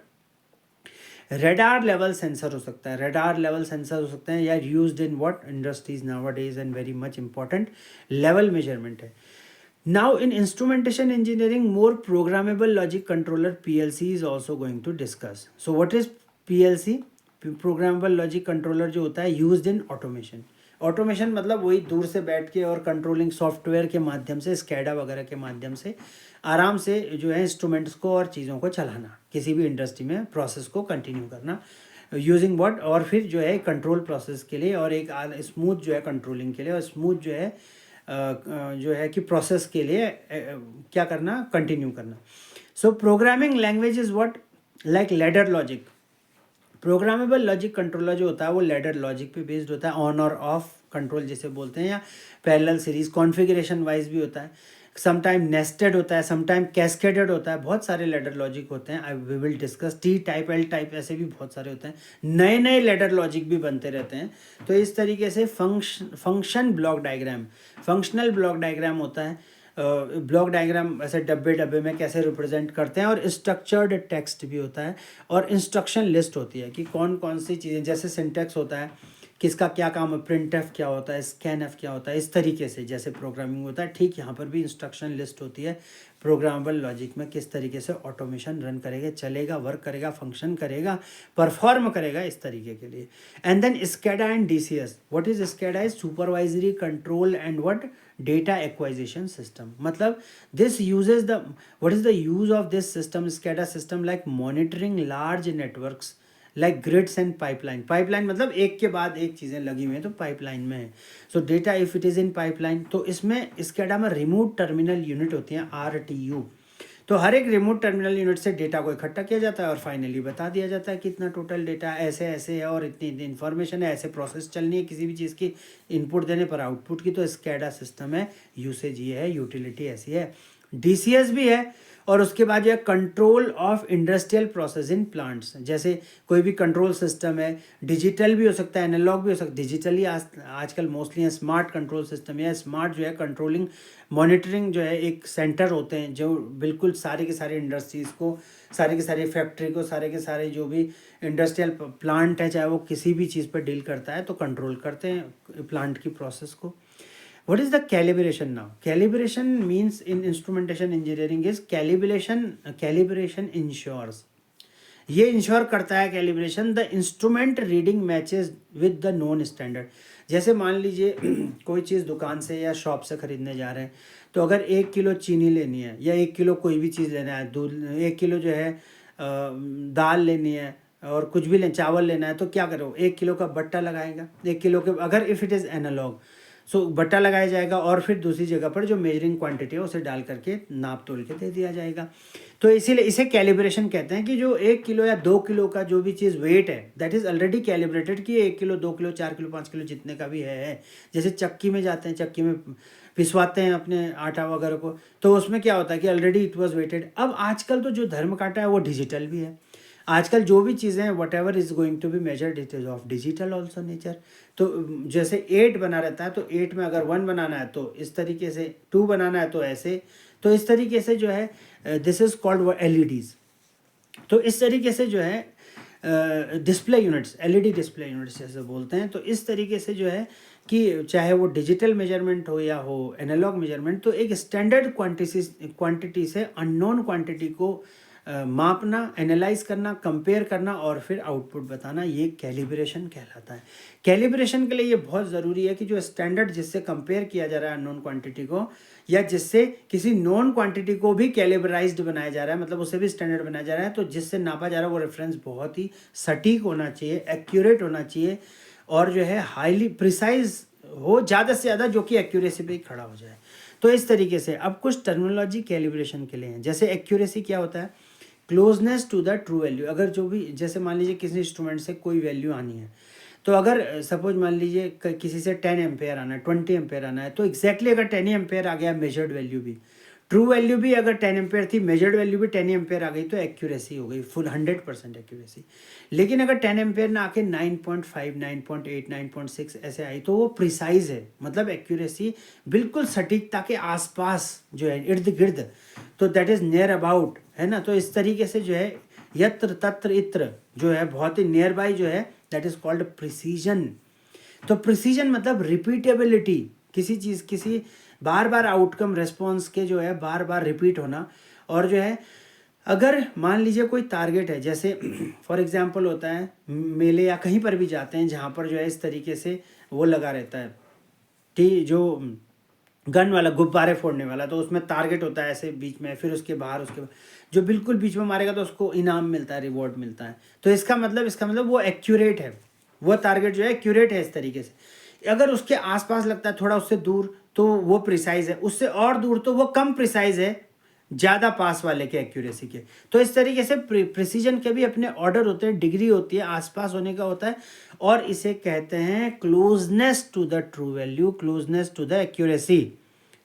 radar level sensor हो सकता है, या used in what industries nowadays and very much important level measurement है। Now in instrumentation engineering more programmable logic controller PLC is also going to discuss. So what is PLC, programmable logic controller जो होता है used in automation मतलब वही दूर से बैठ के और कंट्रोलिंग सॉफ्टवेयर के माध्यम से, स्कैडा वगैरह के माध्यम से आराम से जो है इंस्ट्रूमेंट्स को और चीज़ों को चलाना, किसी भी इंडस्ट्री में प्रोसेस को कंटिन्यू करना यूजिंग व्हाट, और फिर जो है कंट्रोल प्रोसेस के लिए और एक स्मूथ जो है कंट्रोलिंग के लिए, और स्मूथ जो है कि प्रोसेस के लिए क्या करना, कंटिन्यू करना। So programming language is what like ladder logic. Programmable logic controller जो होता है वो लैडर लॉजिक पे बेस्ड होता है, ऑन और ऑफ कंट्रोल जिसे बोलते हैं, या पैरेलल सीरीज कॉन्फ़िगरेशन वाइज भी होता है, समटाइम नेस्टेड होता है, समटाइम कैस्केडेड होता है, बहुत सारे लैडर लॉजिक होते हैं। I we will discuss T type L type, ऐसे भी बहुत सारे होते हैं, नए लैडर लॉजिक भी बनते रहते हैं। तो इस तरीके से फंक्शनल ब्लॉक डायग्राम होता है, ब्लॉक डायग्राम ऐसे डब्बे डब्बे में कैसे रिप्रेजेंट करते हैं, और स्ट्रक्चर्ड टेक्स्ट भी होता है, और इंस्ट्रक्शन लिस्ट होती है कि कौन कौन सी चीज़ें, जैसे सिंटैक्स होता है, किसका क्या काम है, प्रिंट एफ क्या होता है, स्कैन एफ क्या होता है, इस तरीके से जैसे प्रोग्रामिंग होता है, ठीक यहाँ पर भी इंस्ट्रक्शन लिस्ट होती है प्रोग्रामेबल लॉजिक में, किस तरीके से ऑटोमेशन रन करेगा, चलेगा, वर्क करेगा, फंक्शन करेगा, परफॉर्म करेगा, इस तरीके के लिए। And then SCADA and DCS, what is SCADA? Is supervisory control and what data acquisition system. मतलब this usages the, what is the use of this system, SCADA system, like monitoring large networks like grids and pipeline. Pipeline मतलब एक के बाद एक चीज़ें लगी हुई हैं तो पाइपलाइन में है। सो data if it is in pipeline, तो इसमें स्कैडा में रिमोट टर्मिनल यूनिट होती हैं, RTU। तो हर एक रिमोट टर्मिनल यूनिट से डेटा को इकट्ठा किया जाता है और फाइनली बता दिया जाता है कि इतना टोटल डेटा ऐसे ऐसे है और इतनी इतनी इन्फॉर्मेशन है, ऐसे प्रोसेस चलनी है किसी भी चीज़ की, इनपुट देने पर आउटपुट की। तो स्कैडा सिस्टम है, यूसेज ये है, यूटिलिटी ऐसी है। DCS भी है, और उसके बाद जो है control of industrial process in plants. जैसे कोई भी कंट्रोल सिस्टम है, डिजिटल भी हो सकता है, एनालॉग भी हो सकता है। डिजिटली आजकल मोस्टली है स्मार्ट कंट्रोल सिस्टम, या स्मार्ट जो है कंट्रोलिंग मॉनिटरिंग जो है, एक सेंटर होते हैं जो बिल्कुल सारे के सारे इंडस्ट्रीज़ को, सारे के सारे फैक्ट्री को, सारे के सारे जो भी इंडस्ट्रियल प्लांट है, चाहे वो किसी भी चीज़ पर डील करता है, तो कंट्रोल करते हैं प्लांट की प्रोसेस को। What is the calibration now? Calibration means in instrumentation engineering is calibration ensures, ये इंश्योर करता है calibration, the instrument reading matches with the non standard. जैसे मान लीजिए कोई चीज़ दुकान से या शॉप से ख़रीदने जा रहे हैं, तो अगर 1 किलो चीनी लेनी है या 1 किलो कोई भी चीज़ लेना है, दूध 1 किलो जो है दाल लेनी है और कुछ भी चावल लेना है, तो क्या करो, 1 किलो का बट्टा लगाएगा। 1 किलो के अगर इफ़ इट इज़ एनालॉग, सो बट्टा लगाया जाएगा और फिर दूसरी जगह पर जो मेजरिंग क्वांटिटी है उसे डाल करके नाप तोल के दे दिया जाएगा। तो इसीलिए इसे कैलिब्रेशन कहते हैं कि जो 1 किलो या 2 किलो का जो भी चीज़ वेट है, दैट इज़ ऑलरेडी कैलिब्रेटेड कि 1 किलो 2 किलो 4 किलो 5 किलो जितने का भी है। जैसे चक्की में जाते हैं, चक्की में पिसवाते हैं अपने आटा वगैरह को, तो उसमें क्या होता है कि ऑलरेडी इट वॉज वेटेड। अब आजकल तो जो धर्म काटा है वो डिजिटल भी है। आजकल जो भी चीज़ें हैं, whatever is going to be measured it is of digital also nature. तो जैसे 8 बना रहता है, तो 8 में अगर 1 बनाना है तो इस तरीके से, 2 बनाना है तो ऐसे, तो इस तरीके से जो है दिस इज़ कॉल्ड LEDs। तो इस तरीके से जो है display units, LED display units जैसे बोलते हैं, तो इस तरीके से जो है कि चाहे वो डिजिटल मेजरमेंट हो या हो एनालॉग मेजरमेंट, तो एक स्टैंडर्ड क्वांटिटी से अननोन क्वांटिटी को मापना, एनालाइज करना, कंपेयर करना और फिर आउटपुट बताना, ये कैलिब्रेशन कहलाता है। कैलिब्रेशन के लिए ये बहुत ज़रूरी है कि जो स्टैंडर्ड जिससे कंपेयर किया जा रहा है अननोन क्वांटिटी को, या जिससे किसी नॉन क्वांटिटी को भी कैलिब्राइज्ड बनाया जा रहा है, मतलब उसे भी स्टैंडर्ड बनाया जा रहा है, तो जिससे नापा जा रहा है वो रेफरेंस बहुत ही सटीक होना चाहिए, एक्यूरेट होना चाहिए, और जो है हाईली प्रिसाइज हो, ज़्यादा से ज़्यादा, जो कि एक्यूरेसी पे खड़ा हो जाए। तो इस तरीके से अब कुछ टर्मिनोलॉजी कैलिब्रेशन के लिए हैं। जैसे एक्यूरेसी क्या होता है? Closeness to the true value. अगर जो भी, जैसे मान लीजिए किसी इंस्ट्रूमेंट से कोई वैल्यू आनी है, तो अगर सपोज मान लीजिए किसी से 10 एम्पेयर आना है, 20 एम्पेयर आना है, तो एग्जैक्टली अगर 10 एम्पेयर आ गया, मेजर्ड वैल्यू भी, ट्रू वैल्यू भी अगर 10 एम्पेयर थी, मेजर्ड वैल्यू भी 10 एम्पेयर आ गई, तो एक्यूरेसी हो गई फुल 100% एक्यूरेसी। लेकिन अगर 10 एम्पेयर ना आके 9.5, 9.8, 9.6 ऐसे आई, तो वो प्रिसाइज है, मतलब एक्यूरेसी बिल्कुल सटीकता के आसपास जो है, इर्द गिर्द, तो दैट इज़ नियर अबाउट, है ना। तो इस तरीके से जो है यत्र तत्र इत्र जो है, बहुत ही नियर बाई जो है, दैट इज़ कॉल्ड प्रिसीजन। तो प्रिसीजन मतलब रिपीटेबिलिटी, किसी चीज़, किसी बार बार आउटकम रेस्पॉन्स के जो है बार बार रिपीट होना। और जो है अगर मान लीजिए कोई टारगेट है, जैसे फॉर एग्जांपल होता है मेले या कहीं पर भी जाते हैं जहाँ पर जो है इस तरीके से वो लगा रहता है कि जो गन वाला, गुब्बारे फोड़ने वाला, तो उसमें टारगेट होता है ऐसे बीच में, फिर उसके बाहर, उसके जो बिल्कुल बीच में मारेगा तो उसको इनाम मिलता है, रिवॉर्ड मिलता है। तो इसका मतलब वो एक्यूरेट है, वो टारगेट जो है एक्यूरेट है इस तरीके से। अगर उसके आसपास लगता है, थोड़ा उससे दूर, तो वो प्रिसाइज है, उससे और दूर तो वो कम प्रिसाइज है ज़्यादा पास वाले के एक्यूरेसी के। तो इस तरीके से प्रिसीजन के भी अपने ऑर्डर होते हैं, डिग्री होती है, आसपास होने का होता है, और इसे कहते हैं closeness to the true value, closeness to the accuracy.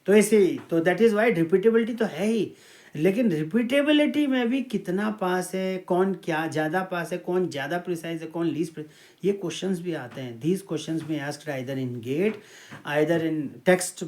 तो ऐसे ही, तो दैट इज़ वाई रिपीटेबिलिटी तो है ही। लेकिन रिपीटेबिलिटी में भी कितना पास है, कौन क्या ज़्यादा पास है, कौन ज़्यादा प्रिसाइज है, कौन लीस्ट, ये क्वेश्चंस भी आते हैं. दीज क्वेश्चंस में asked either in GATE, either in text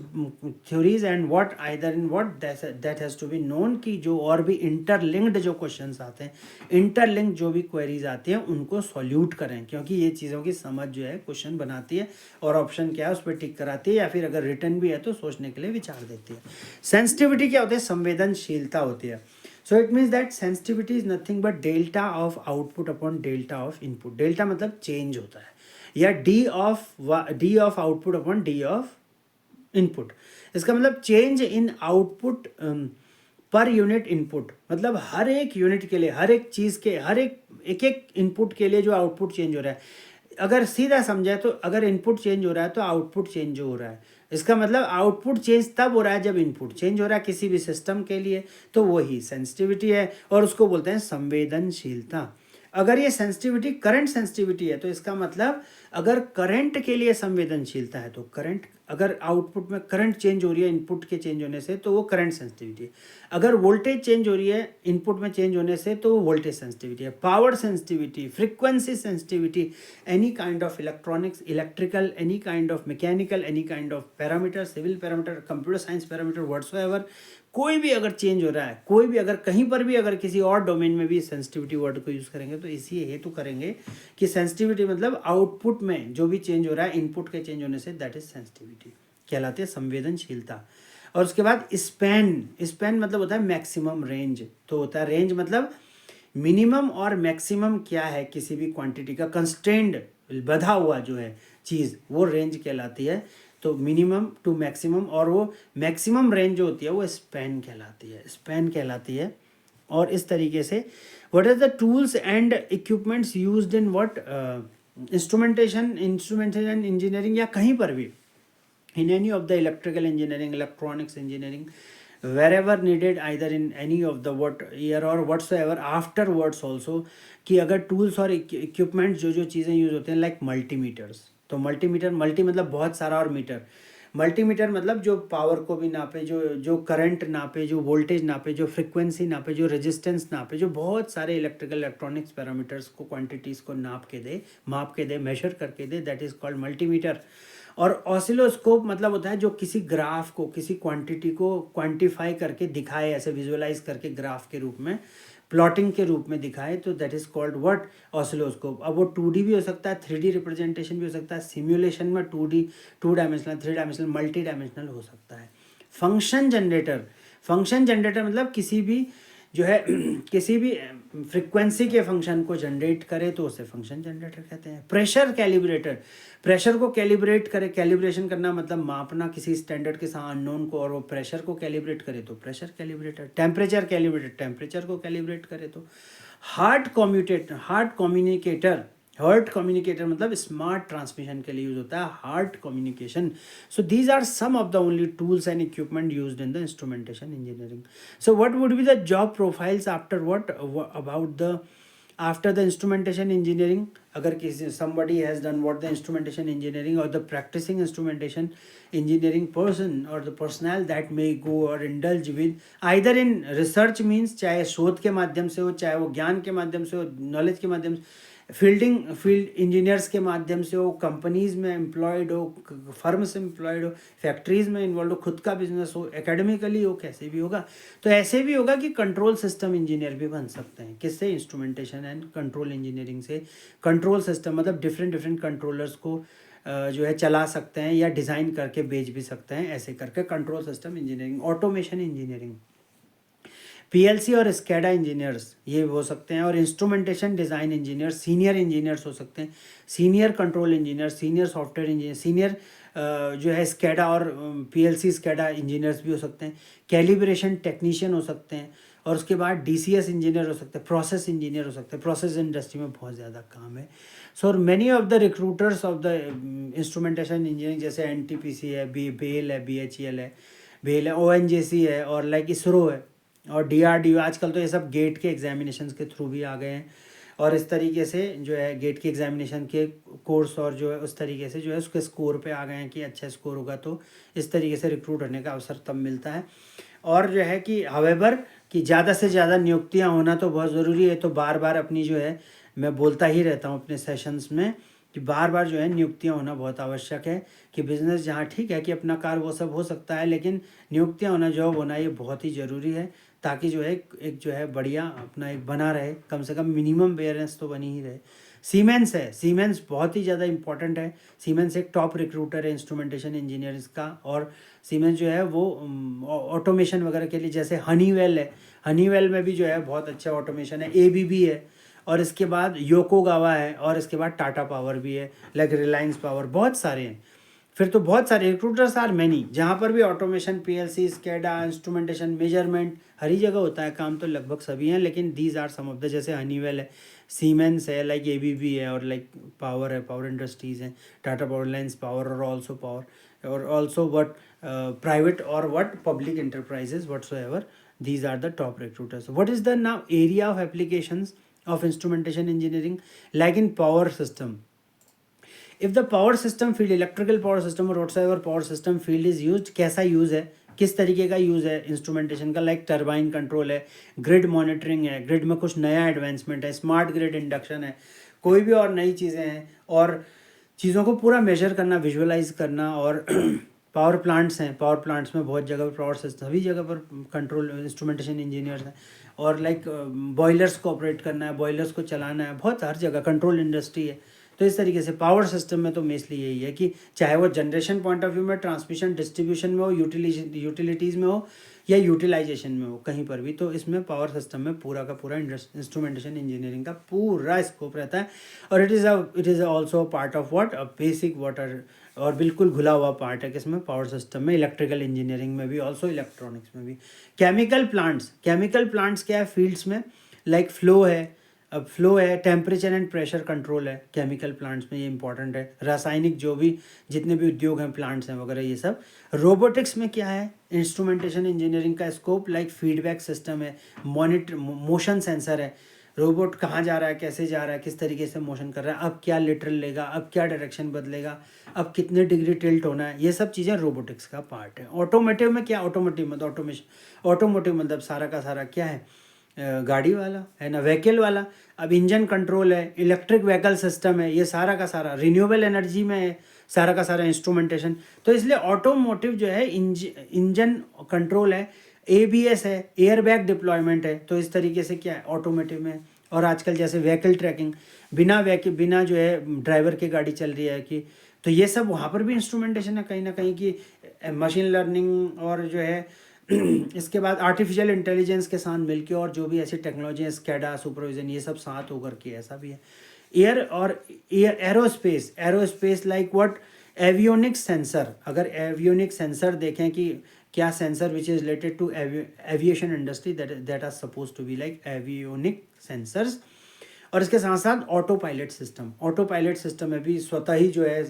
theories and what either in what that has to be known कि जो और भी इंटरलिंक्ड जो क्वेश्चंस आते हैं, इंटरलिंक्ड जो भी क्वेरीज आती हैं उनको सॉल्यूट करें, क्योंकि ये चीज़ों की समझ जो है क्वेश्चन बनाती है और ऑप्शन क्या है उस पर टिक कराती है, या फिर अगर रिटर्न भी है तो सोचने के लिए विचार देती है. सेंसिटिविटी क्या होती है? संवेदनशीलता होती है. So it means that sensitivity is nothing but delta of output upon delta of input. Delta मतलब चेंज होता है, या D of output upon D of input. इसका मतलब change in output per unit input, मतलब हर एक यूनिट के लिए, हर एक चीज़ के, हर एक इनपुट के लिए जो आउटपुट चेंज हो रहा है. अगर सीधा समझाए तो अगर इनपुट चेंज हो रहा है तो आउटपुट चेंज हो रहा है. इसका मतलब आउटपुट चेंज तब हो रहा है जब इनपुट चेंज हो रहा है किसी भी सिस्टम के लिए, तो वही सेंसिटिविटी है और उसको बोलते हैं संवेदनशीलता. अगर ये सेंसिटिविटी करंट सेंसिटिविटी है तो इसका मतलब अगर करंट के लिए संवेदनशीलता है तो करंट, अगर आउटपुट में करंट चेंज हो रही है इनपुट के चेंज होने से तो वो करंट सेंसिटिविटी है. अगर वोल्टेज चेंज हो रही है इनपुट में चेंज होने से तो वो वोल्टेज सेंसिटिविटी है. Power sensitivity, frequency sensitivity, any kind of electronics, electrical, any kind of mechanical, any kind of parameter, civil parameter, computer science parameter, whatsoever, कोई भी अगर चेंज हो रहा है, कोई भी अगर कहीं पर भी अगर किसी और डोमेन में भी सेंसिटिविटी वर्ड को यूज़ करेंगे तो इसी हेतु करेंगे कि सेंसिटिविटी मतलब आउटपुट में जो भी चेंज हो रहा है इनपुट के चेंज होने से, दैट इज सेंसिटिविटी, कहलाते हैं संवेदनशीलता. और उसके बाद स्पैन, स्पैन मतलब होता है मैक्सिमम रेंज. तो होता है रेंज मतलब मिनिमम और मैक्सिमम क्या है किसी भी क्वांटिटी का, कंस्ट्रेंड, बधा हुआ जो है चीज़, वो रेंज कहलाती है. तो मिनिमम टू मैक्सिमम, और वो मैक्सिमम रेंज जो होती है वो स्पैन कहलाती है, स्पैन कहलाती है. और इस तरीके से what are the tools and equipments used in what instrumentation engineering, या कहीं पर भी in any of the electrical engineering, electronics engineering, wherever needed, either in any of the what year or whatsoever afterwards also, कि अगर tools और equipment जो चीज़ें use होते हैं लाइक मल्टीमीटर्स. तो मल्टीमीटर, मल्टी मतलब बहुत सारा, और मीटर, मल्टीमीटर मतलब जो पावर को भी नापे, जो करंट नापे, जो वोल्टेज नापे, जो फ्रिक्वेंसी नापे, जो रेजिस्टेंस नापे, जो बहुत सारे इलेक्ट्रिकल इलेक्ट्रॉनिक्स पैरामीटर्स को, क्वांटिटीज़ को माप के दे, मेजर करके दे, दैट इज़ कॉल्ड मल्टीमीटर. और ऑसिलोस्कोप मतलब होता है जो किसी ग्राफ को, किसी क्वांटिटी को क्वांटिफाई करके दिखाए, ऐसे विजुअलाइज करके ग्राफ के रूप में, प्लॉटिंग के रूप में दिखाए, तो that is called what, oscilloscope. अब वो 2D भी हो सकता है, 3D रिप्रेजेंटेशन भी हो सकता है, सिमुलेशन में 2D, 2 dimensional, 3 dimensional, multi dimensional हो सकता है. फंक्शन जनरेटर, फंक्शन जनरेटर मतलब किसी भी जो है किसी भी फ्रिक्वेंसी के फंक्शन को जनरेट करे तो उसे फंक्शन जनरेटर कहते हैं. प्रेशर कैलिब्रेटर, प्रेशर को कैलिब्रेट करे, कैलिब्रेशन करना मतलब मापना किसी स्टैंडर्ड के साथ अननोन को, और वो प्रेशर को कैलिब्रेट करे तो pressure calibrator. Temperature calibrator, temperature को कैलिब्रेट करे तो. हार्ट कम्युनिकेटर, हार्ट कम्युनिकेटर मतलब स्मार्ट ट्रांसमिशन के लिए यूज होता है, HART communication. So these are some of the only tools and equipment used in the instrumentation engineering. So what would be the job profiles after what about the after the instrumentation engineering? अगर किसी somebody has done what the instrumentation engineering or the practicing instrumentation engineering person or the personnel that may go or indulge with either in research means, चाहे शोध के माध्यम से हो, चाहे वो ज्ञान के माध्यम से हो, नॉलेज के माध्यम से, फील्ड इंजीनियर्स के माध्यम से हो, कंपनीज में एम्प्लॉयड हो, फर्म से एम्प्लॉयड हो, फैक्ट्रीज में इन्वॉल्व हो, खुद का बिजनेस हो, एकेडमिकली हो, कैसे भी होगा. तो ऐसे भी होगा कि कंट्रोल सिस्टम इंजीनियर भी बन सकते हैं. किससे? इंस्ट्रूमेंटेशन एंड कंट्रोल इंजीनियरिंग से. कंट्रोल सिस्टम मतलब डिफरेंट कंट्रोलर्स को जो है चला सकते हैं या डिज़ाइन करके बेच भी सकते हैं, ऐसे करके control system engineering. Automation engineering, PLC और स्कैडा इंजीनियर्स ये हो सकते हैं. और instrumentation design engineer, senior engineers हो सकते हैं, senior control engineer, senior software engineer, senior जो है स्कैडा और पीएलसी स्कैडा इंजीनियर्स भी हो सकते हैं. कैलिब्रेशन टेक्नीशियन हो सकते हैं. और उसके बाद डीसीएस इंजीनियर हो सकते हैं, प्रोसेस इंजीनियर हो सकते हैं. प्रोसेस इंडस्ट्री में बहुत ज़्यादा काम है. So many of the recruiters of the instrumentation engineering जैसे एनटीपीसी है, बेल है, बीएचईएल है, बेल है, ओएनजीसी है, और लाइक इसरो है, और डीआरडीओ. आजकल तो ये सब गेट के एग्जामिनेशन के थ्रू भी आ गए हैं. और इस तरीके से जो है गेट के एग्जामिनेशन के कोर्स और जो है उस तरीके से जो है उसके स्कोर पे आ गए हैं कि अच्छा स्कोर होगा तो इस तरीके से रिक्रूट होने का अवसर तब मिलता है. और जो है कि हावेवर कि ज़्यादा से ज़्यादा नियुक्तियाँ होना तो बहुत ज़रूरी है। तो बार बार अपनी जो है मैं बोलता ही रहता हूँ अपने सेशंस में कि बार बार जो है नियुक्तियाँ होना बहुत आवश्यक है कि बिज़नेस जहाँ ठीक है कि अपना कार वो सब हो सकता है, लेकिन नियुक्तियाँ होना, जॉब होना ये बहुत ही ज़रूरी है, ताकि जो है एक जो है बढ़िया अपना एक बना रहे, कम से कम मिनिमम बेयरेंस तो बनी ही रहे। सीमेंस है, सीमेंस बहुत ही ज़्यादा इंपॉर्टेंट है। सीमेंस एक टॉप रिक्रूटर है इंस्ट्रूमेंटेशन इंजीनियर्स का, और सीमेंस जो है वो ऑटोमेशन वगैरह के लिए, जैसे हनीवेल है, हनीवेल में भी जो है बहुत अच्छा ऑटोमेशन है। एबीबी है, और इसके बाद योकोगावा है, और इसके बाद टाटा पावर भी है, लाइक रिलायंस पावर, बहुत सारे हैं। फिर तो बहुत सारे रिक्रूटर्स आर मैनी, जहाँ पर भी automation, PLC, SCADA, instrumentation, measurement हर ही जगह होता है काम, तो लगभग सभी हैं। लेकिन these are some of the, जैसे हनीवेल है, सीमेंस है, लाइक एबीबी है, और लाइक पावर है, पावर इंडस्ट्रीज है, टाटा पावर, रिलायंस पावर, और ऑल्सो पावर, और also what private or what public enterprises whatsoever. These are the top recruiters. What is the now area of applications of instrumentation engineering? Like in power system, if the power system field, electrical power system or whatsoever power system field is used, कैसा use है, किस तरीके का use है instrumentation का, like turbine control है, grid monitoring है, grid में कुछ नया एडवांसमेंट है, स्मार्ट ग्रिड इंडक्शन है, कोई भी और नई चीज़ें हैं, और चीज़ों को पूरा मेजर करना, विजुअलाइज करना, और पावर प्लांट्स हैं, पावर प्लांट्स में बहुत जगह पर पावर सिस्टम, सभी जगह पर कंट्रोल इंस्ट्रूमेंटेशन इंजीनियर्स हैं, और लाइक बॉयलर्स को ऑपरेट करना है, बॉयलर्स को चलाना है, बहुत हर जगह कंट्रोल इंडस्ट्री है। तो इस तरीके से पावर सिस्टम में तो मेनली यही है कि चाहे वो जनरेशन पॉइंट ऑफ व्यू में, ट्रांसमिशन डिस्ट्रीब्यूशन में हो, यूटिलिटीज़ में हो, या यूटिलाइजेशन में हो, कहीं पर भी, तो इसमें पावर सिस्टम में पूरा का पूरा इंस्ट्रूमेंटेशन इंजीनियरिंग का पूरा स्कोप रहता है। और it is also part of what, basic water, और बिल्कुल घुला हुआ पार्ट है किसमें, पावर सिस्टम में, इलेक्ट्रिकल इंजीनियरिंग में भी, ऑल्सो इलेक्ट्रॉनिक्स में भी। केमिकल प्लांट्स क्या है फील्ड्स में, लाइक फ्लो है, अब फ्लो है, टेम्परेचर एंड प्रेशर कंट्रोल है केमिकल प्लांट्स में, ये इंपॉर्टेंट है। रासायनिक जो भी जितने भी उद्योग हैं, प्लांट्स हैं वगैरह, ये सब। रोबोटिक्स में क्या है इंस्ट्रूमेंटेशन इंजीनियरिंग का स्कोप, लाइक फीडबैक सिस्टम है, मॉनिटर, मोशन सेंसर है, रोबोट कहाँ जा रहा है, कैसे जा रहा है, किस तरीके से मोशन कर रहा है, अब क्या लिटरल लेगा, अब क्या डायरेक्शन बदलेगा, अब कितने डिग्री टिल्ट होना है, ये सब चीज़ें रोबोटिक्स का पार्ट है। ऑटोमोटिव में क्या, ऑटोमोटिव मतलब ऑटोमेशन, ऑटोमोटिव मतलब सारा का सारा क्या है, गाड़ी वाला है ना, व्हीकल वाला। अब इंजन कंट्रोल है, इलेक्ट्रिक व्हीकल सिस्टम है, ये सारा का सारा रिन्यूएबल एनर्जी में है, सारा का सारा इंस्ट्रूमेंटेशन। तो इसलिए ऑटोमोटिव जो है इंजन कंट्रोल है, एबीएस है, एयर बैग डिप्लॉयमेंट है, तो इस तरीके से क्या है ऑटोमोटिव में। और आजकल जैसे व्हीकल ट्रैकिंग, बिना जो है ड्राइवर की गाड़ी चल रही है कि, तो ये सब वहाँ पर भी इंस्ट्रूमेंटेशन है कहीं ना कहीं की, मशीन लर्निंग, और जो है इसके बाद आर्टिफिशियल इंटेलिजेंस के साथ मिलके, और जो भी ऐसी टेक्नोलॉजी है, स्कैडा, सुपरविजन, ये सब साथ होकर के ऐसा भी है। Aerospace like what, avionics sensor, अगर एवियोनिक्स सेंसर देखें कि क्या sensor which is related to aviation industry, that are suppose to be like avionic sensors. और इसके साथ साथ ऑटो पायलट सिस्टम में भी स्वतः ही जो है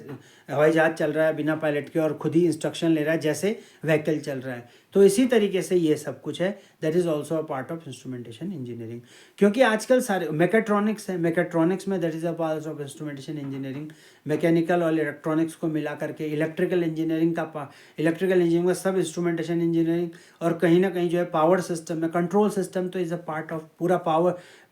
हवाई जहाज़ चल रहा है बिना पायलट के, और खुद ही इंस्ट्रक्शन ले रहा है जैसे व्हीकल चल रहा है। तो इसी तरीके से ये सब कुछ है, that is also a part of instrumentation engineering. क्योंकि आजकल सारे मैकेट्रॉनिक्स है, मैकेट्रॉनिक्स में that is a part of instrumentation engineering. Mechanical और इलेक्ट्रॉनिक्स को मिला करके इलेक्ट्रिकल इंजीनियरिंग में सब इंस्ट्रूमेंटेशन इंजीनियरिंग। और कहीं ना कहीं जो है पावर सिस्टम में कंट्रोल सिस्टम तो इज़ अ पार्ट ऑफ पूरा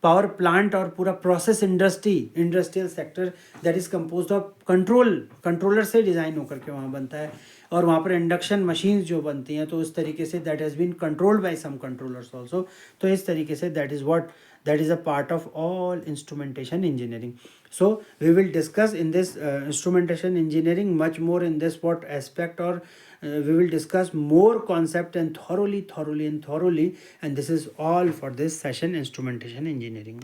पावर प्लांट, और पूरा process industrial sector that is composed of controller से डिज़ाइन होकर के वहाँ बनता है। और वहाँ पर इंडक्शन मशीन्स जो बनती हैं, तो उस तरीके से that has been controlled by some controllers also. तो इस तरीके से that is a part of all instrumentation engineering. So we will discuss in this instrumentation engineering much more in this what aspect, or we will discuss more concept and thoroughly, and this is all for this session, instrumentation engineering.